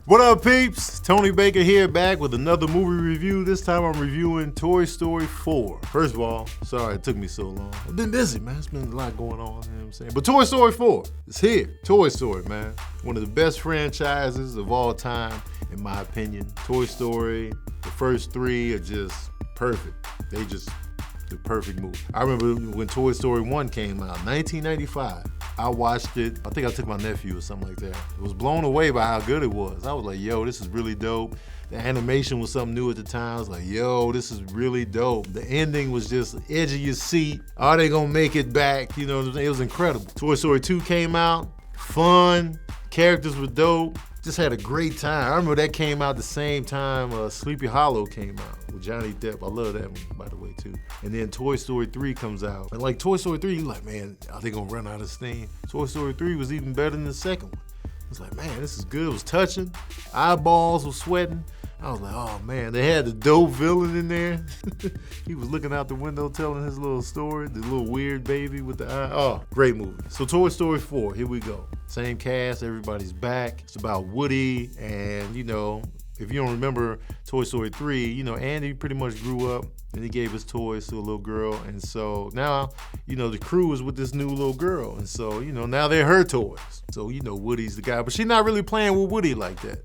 What up, peeps? Tony Baker here, back with another movie review. This time I'm reviewing Toy Story 4. First of all, sorry it took me so long. I've been busy, man. It's been a lot going on, you know what I'm saying? But Toy Story 4 is here. Toy Story, man. One of the best franchises of all time, in my opinion. Toy Story, the first three are just perfect. They just the perfect movie. I remember when Toy Story 1 came out, 1995. I watched it. I think I took my nephew or something like that. I was blown away by how good it was. I was like, yo, this is really dope. The animation was something new at the time. I was like, yo, this is really dope. The ending was just edge of your seat. Are they gonna make it back? You know, it was incredible. Toy Story 2 came out, fun, characters were dope. Just had a great time. I remember that came out the same time Sleepy Hollow came out with Johnny Depp. I love that one, by the way, too. And then Toy Story 3 comes out. And like Toy Story 3, you're like, man, are they gonna run out of steam? Toy Story 3 was even better than the second one. I was like, man, this is good. It was touching. Eyeballs were sweating. I was like, oh man, they had the dope villain in there. He was looking out the window telling his little story, the little weird baby with the eye. Oh, great movie. So Toy Story 4, here we go. Same cast, everybody's back. It's about Woody, and you know, if you don't remember Toy Story 3, you know, Andy pretty much grew up and he gave his toys to a little girl. And so now, you know, the crew is with this new little girl. And so, you know, now they're her toys. So, you know, Woody's the guy, but she's not really playing with Woody like that.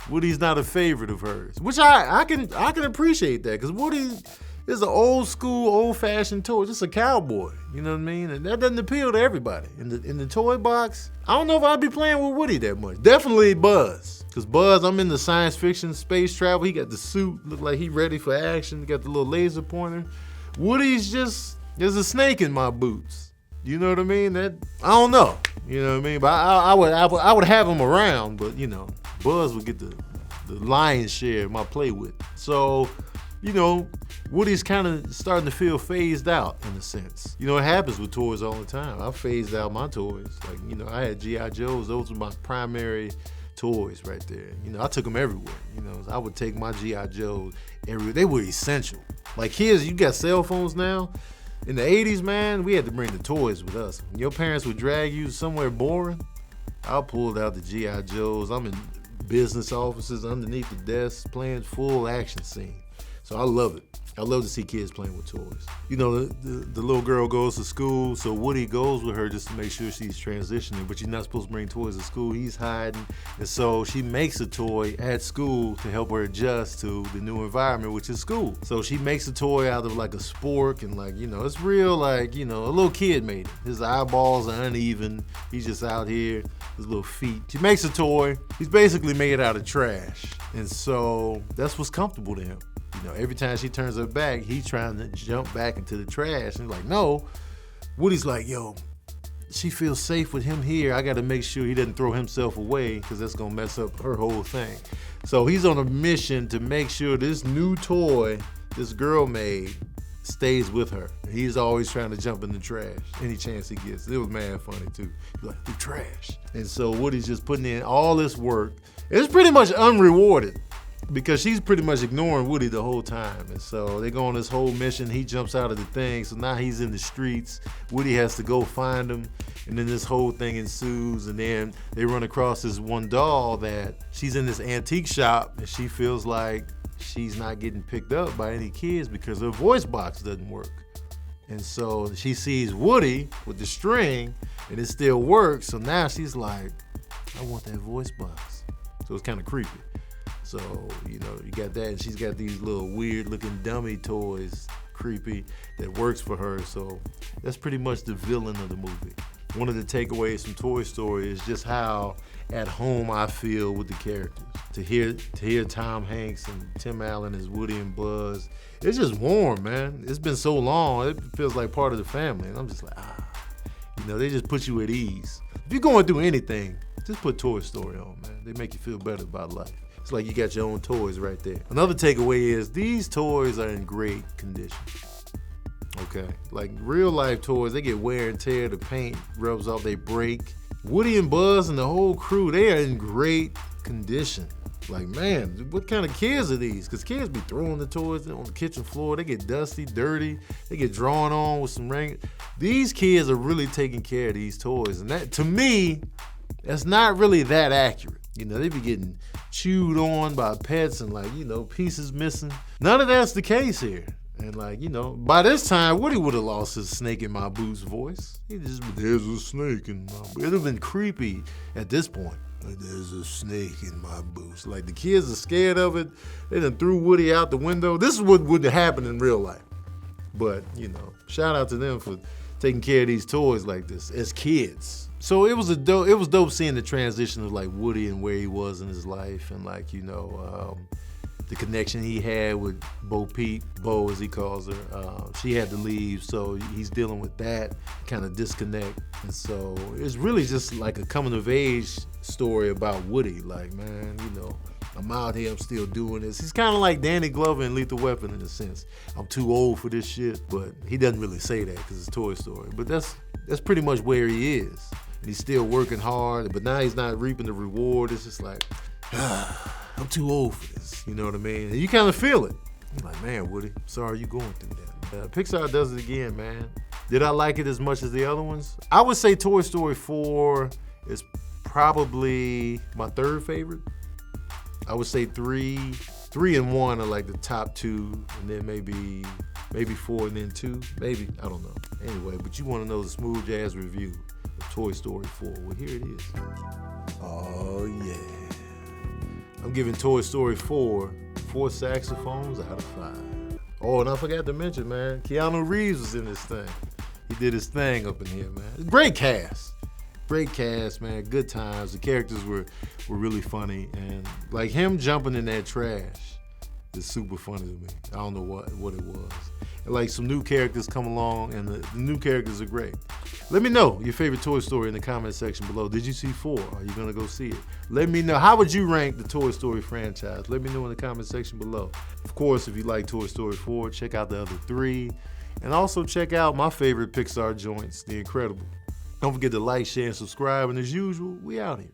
Woody's not a favorite of hers, which I can appreciate that, because Woody is an old school, old fashioned toy, just a cowboy. You know what I mean? And that doesn't appeal to everybody. In the toy box, I don't know if I'd be playing with Woody that much. Definitely Buzz, because Buzz, I'm into science fiction, space travel. He got the suit, look like he ready for action. He got the little laser pointer. Woody's just, there's a snake in my boots. You know what I mean? That I don't know. You know what I mean? But I would have him around, but you know, Buzz would get the lion's share of my play with. So, you know, Woody's kind of starting to feel phased out in a sense. You know, it happens with toys all the time. I phased out my toys. Like, you know, I had G.I. Joes. Those were my primary toys right there. You know, I took them everywhere. You know, I would take my G.I. Joes everywhere. They were essential. Like kids, you got cell phones now. In the 80s, man, we had to bring the toys with us. When your parents would drag you somewhere boring, I pulled out the G.I. Joes. I'm in business offices underneath the desk playing full action scene. So I love it. I love to see kids playing with toys. You know, the little girl goes to school, so Woody goes with her just to make sure she's transitioning, but you're not supposed to bring toys to school. He's hiding. And so she makes a toy at school to help her adjust to the new environment, which is school. So she makes a toy out of like a spork, and like, you know, it's real, like, you know, a little kid made it. His eyeballs are uneven. He's just out here, his little feet. She makes a toy. He's basically made out of trash. And so that's what's comfortable to him. You know, every time she turns her back, he's trying to jump back into the trash. And he's like, no. Woody's like, yo, she feels safe with him here. I got to make sure he doesn't throw himself away, because that's going to mess up her whole thing. So he's on a mission to make sure this new toy this girl made stays with her. He's always trying to jump in the trash any chance he gets. It was mad funny too. He's like, the trash. And so Woody's just putting in all this work. It's pretty much unrewarded, because she's pretty much ignoring Woody the whole time. And so they go on this whole mission. He jumps out of the thing, so now he's in the streets. Woody has to go find him, and then this whole thing ensues. And then they run across this one doll that she's in this antique shop, and she feels like she's not getting picked up by any kids because her voice box doesn't work. And so she sees Woody with the string, and it still works. So now she's like, I want that voice box. So it's kind of creepy. So, you know, you got that, and she's got these little weird looking dummy toys, creepy, that works for her. So that's pretty much the villain of the movie. One of the takeaways from Toy Story is just how at home I feel with the characters. To hear Tom Hanks and Tim Allen as Woody and Buzz, it's just warm, man. It's been so long, it feels like part of the family. And I'm just like, you know, they just put you at ease. If you're going through anything, just put Toy Story on, man. They make you feel better about life. It's like you got your own toys right there. Another takeaway is these toys are in great condition. Okay, like real life toys, they get wear and tear, the paint rubs off, they break. Woody and Buzz and the whole crew, they are in great condition. Like, man, what kind of kids are these? Because kids be throwing the toys on the kitchen floor. They get dusty, dirty. They get drawn on with some rain. These kids are really taking care of these toys. And that, to me, that's not really that accurate. You know, they be getting chewed on by pets and like, you know, pieces missing. None of that's the case here. And like, you know, by this time, Woody would have lost his snake in my boots voice. He just, there's a snake in my boots. It would have been creepy at this point. Like, there's a snake in my boots. Like the kids are scared of it. They done threw Woody out the window. This is what would happen in real life. But, you know, shout out to them for taking care of these toys like this as kids. So it was dope seeing the transition of like Woody and where he was in his life and like, you know, the connection he had with Bo as he calls her. She had to leave, so he's dealing with that kind of disconnect. And so it's really just like a coming of age story about Woody. Like, man, you know, I'm out here, I'm still doing this. He's kind of like Danny Glover in Lethal Weapon in a sense. I'm too old for this shit, but he doesn't really say that because it's Toy Story. But that's pretty much where he is. And he's still working hard, but now he's not reaping the reward. It's just like, I'm too old for this. You know what I mean? And you kind of feel it. I'm like, man, Woody, sorry you're going through that. Pixar does it again, man. Did I like it as much as the other ones? I would say Toy Story 4 is probably my third favorite. I would say 3 and 1 are like the top 2, and then maybe 4 and then 2. Maybe, I don't know. Anyway, but you want to know the smooth jazz review of Toy Story 4. Well, here it is. Oh, yeah. I'm giving Toy Story 4 saxophones out of 5. Oh, and I forgot to mention, man, Keanu Reeves was in this thing. He did his thing up in here, man. Great cast. Great cast, man. Good times. The characters were really funny. And like him jumping in that trash is super funny to me. I don't know what it was. And like some new characters come along and the new characters are great. Let me know your favorite Toy Story in the comment section below. Did you see 4? Are you gonna go see it? Let me know. How would you rank the Toy Story franchise? Let me know in the comment section below. Of course, if you like Toy Story 4, check out the other 3. And also check out my favorite Pixar joints, The Incredibles. Don't forget to like, share, and subscribe. And as usual, we out here.